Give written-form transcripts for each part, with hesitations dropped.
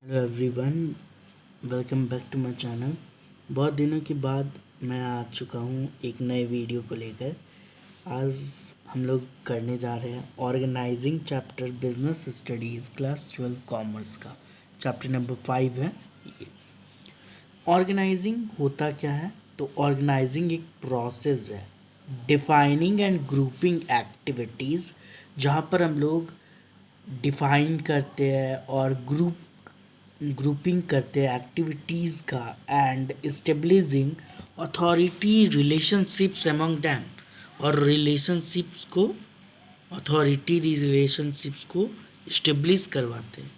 Hello everyone, welcome back to my channel. बहुत दिनों के बाद मैं आ चुका हूँ एक नए वीडियो को लेकर। आज हम लोग करने जा रहे हैं organising chapter business studies class 12 commerce का चैप्टर नंबर 5 है ये। ऑर्गेनाइजिंग होता क्या है? तो ऑर्गेनाइजिंग एक प्रोसेस है डिफाइनिंग एंड ग्रुपिंग एक्टिविटीज़, जहाँ पर हम लोग डिफाइन करते हैं और ग्रुपिंग करते हैं एक्टिविटीज़ का and establishing authority relationships among them, और अथॉरिटी रिलेशनशिप्स को इस्टेब्लिश करवाते हैं।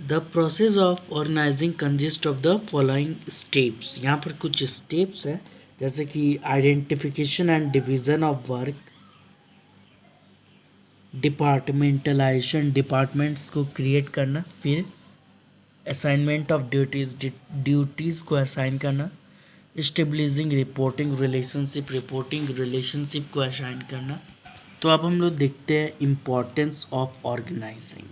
The process of organising consist of the following steps. यहाँ पर कुछ स्टेप्स हैं, जैसे कि identification and division of work, departmentalisation, departments को क्रिएट करना, फिर असाइनमेंट ऑफ ड्यूटीज़ को असाइन करना, इस्टेब्लिशिंग रिपोर्टिंग रिलेशनशिप को असाइन करना। तो अब हम लोग देखते हैं importance of organising.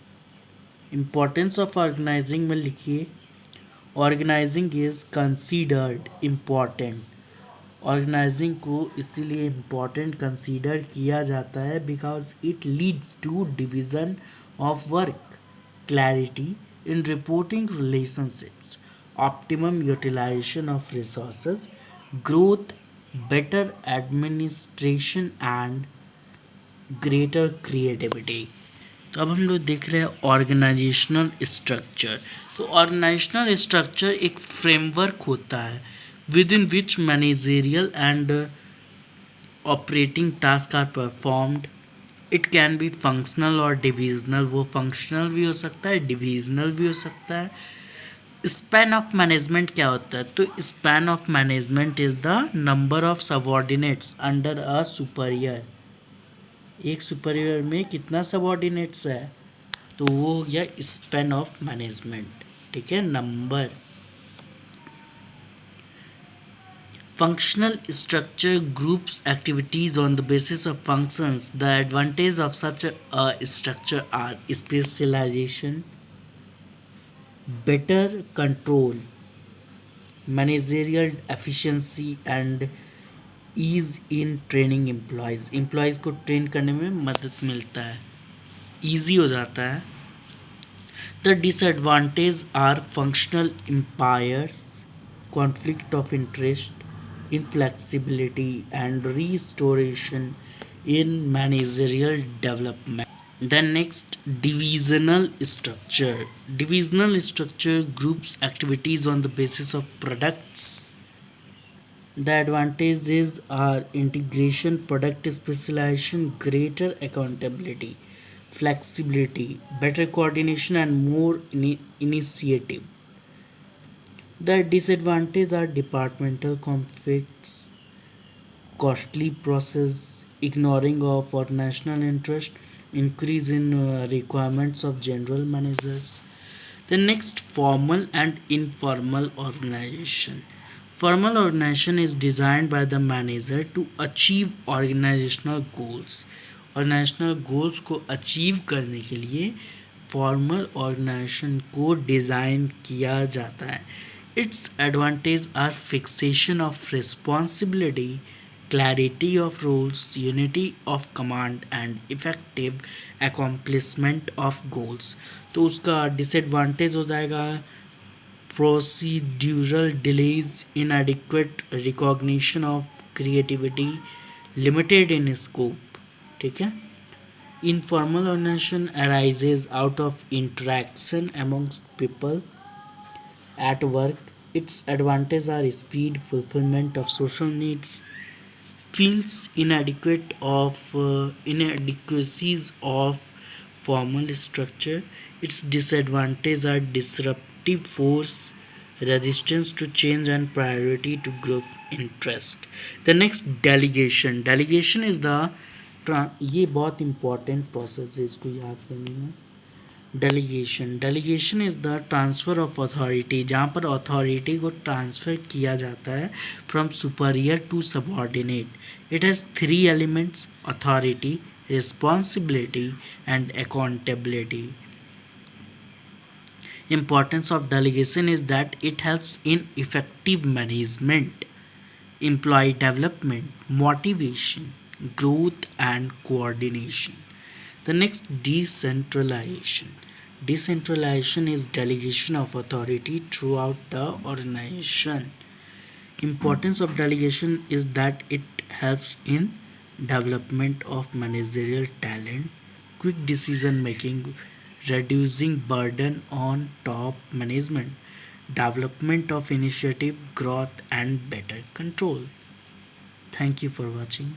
Importance of organising में लिखिए, organising is considered important. Organising को इसीलिए इम्पॉर्टेंट कंसीडर किया जाता है because it leads to division of work, clarity in reporting relationships, optimum utilization of resources, growth, better administration and greater creativity। तो अब हम लोग देख रहे हैं ऑर्गेनाइजेशनल स्ट्रक्चर। तो ऑर्गेनाइजेशनल स्ट्रक्चर एक फ्रेमवर्क होता है within which managerial and operating task are performed. It can be functional और डिविजनल। वो फंक्शनल भी हो सकता है, डिविजनल भी हो सकता है। स्पैन ऑफ मैनेजमेंट क्या होता है? तो span of management is the number of subordinates under a superior. एक सुपरियर में कितना सबऑर्डिनेट्स है? तो वो हो गया स्पैन ऑफ मैनेजमेंट। ठीक है, number. Functional structure groups activities on the basis of functions. The advantage of such a structure are specialization, better control, managerial efficiency and ease in training employees. Employees को train करने में मदद मिलता है, easy हो जाता है। The disadvantages are functional impairs, conflict of interest, inflexibility and restoration in managerial development. Then next, divisional structure. Divisional structure groups activities on the basis of products. The advantages are integration, product specialization, greater accountability, flexibility, better coordination and more initiative. The disadvantages are departmental conflicts, costly process, ignoring of or national interest, increase in requirements of general managers. The next, formal and informal organization. Formal organization is designed by the manager to achieve organizational goals. Organizational goals को achieve करने के लिए formal organisation को design किया जाता है। Its advantages are fixation of responsibility, clarity of roles, unity of command and effective accomplishment of goals। तो उसका डिसएडवांटेज हो जाएगा procedural delays, inadequate recognition of creativity, limited in scope। ठीक है। Informal organization arises out of interaction amongst people at work. Its advantages are speed, fulfillment of social needs, feels inadequacies of formal structure. Its disadvantages are disruptive force, resistance to change and priority to group interest. The next, delegation. Delegation is the ये बहुत important process है, इसको याद करनी है। Delegation is the transfer of authority, जहाँ पर authority को ट्रांसफ़र किया जाता है from superior to subordinate. It has 3 elements: authority, responsibility and accountability. Importance of delegation is that it helps in effective management, employee development, motivation, growth, and coordination. The next, decentralization. Decentralization is delegation of authority throughout the organization. Importance of delegation is that it helps in development of managerial talent, quick decision making, reducing burden on top management, development of initiative, growth, and better control. Thank you for watching.